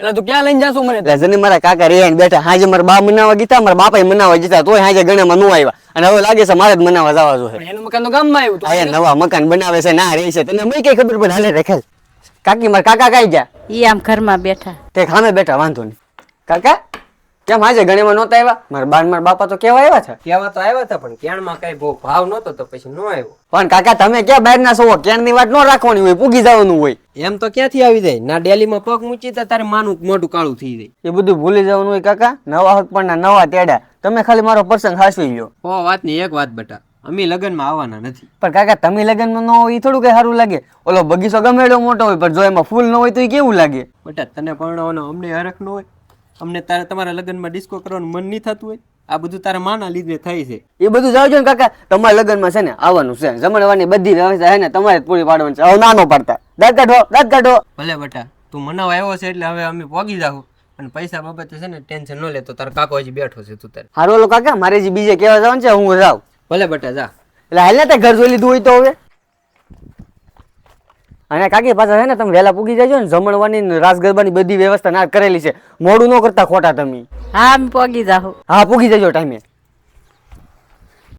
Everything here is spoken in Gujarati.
એટલે તું ક્યાં લઈને જાશું મને? એટલે જને મારા કાકા રેહાઈને બેઠા, હાજે મારા બા મનાવા ગીતા, મારા બાપા મનાવા જતા, તોય હાજે ગણેમાં નો આવ્યા, અને હવે લાગે છે મારે જ મનાવા જવા જોઈએ. પણ એનું મકાન તો ગામમાં આવ્યું. આ નવા મકાન બનાવે છે, ના રહે છે, તને મેં કઈ ખબર પડે? હાલે રેખેલ કાકી, મારા કાકા કઈ ગયા? ઈ આમ ઘરમાં બેઠા. તે ખામે બેઠા, વાંધો નહીં. કાકા કેમ હાજે ગણેમાં નહોતા આવ્યા? મારા બા મારા બાપા તો કેવા આવ્યા છે? કહેવા તો આવ્યા હતા પણ ક્યાંમાં કઈ બહુ ભાવ નતો તો પછી નો આવ્યો. પણ કાકા તમે ક્યાં બહાર ના છો? ક્યાંની વાત ન રાખવાની હોય, પૂગી જવાનું હોય. એમ તો ક્યાંથી આવી જાય? ના ડેલીમાં પગ મૂકી તો તારે માનું મોઢું કાળું થઈ જાય. એ બધું ભૂલી જવાનું હોય કાકા. નવા હક પણ નવા તેડા. તમે ખાલી મારો પ્રસંગ હાસવી લ્યો. હો વાતની એક વાત બેટા, અમે લગ્નમાં આવવાના નથી. પણ કાકા તમે લગ્નમાં ન હોય એ થોડું કઈ સારું લાગે? ઓલો બગીચો ગમે એટલો મોટો હોય પણ જો એમાં ફૂલ ન હોય તો એ કેવું લાગે? બેટા તને પરણાવવાનો અમને હરખ ન હોય? અમને તારે તમારા લગ્નમાં ડિસ્કો કરવાનું મન નહીં થતું હોય? આ બધું તારા માના લીધે થાય છે. એ બધું જાવજો ને કાકા, તમારા લગ્નમાં છે ને આવવાનું છે, જમણવાની બધી વ્યવસ્થા છે ને તમારે જ પૂરી પાડવાની છે. હવે નાનો પડતા દાંત કાઢો, દાંત કાઢો. ભલે બેટા તું મનાવા આવ્યો છે એટલે હવે અમે પોગી જાહું, અને પૈસા બાબતે છે ને ટેન્શન ન લેતો, તારો કાકો હજી બેઠો છે. તું તારે હારું ઓલો કાકા, મારે જે બીજે કહેવા જવાનું છે, હું જાઉં. ભલે બેટા જા. એટલે હાલ ને તે ઘર જોઈ લીધું હોય તો હવે. અને કાકી પાછા છે ને તમે વહેલા પૂગી જાજો ને, જમણવાની રાસ ગરબાની બધી વ્યવસ્થા ના કરેલી છે, મોડું ન કરતા ખોટા તમે. હા, અમે પોગી જાહું. હા પૂગી જજો ટાઈમે.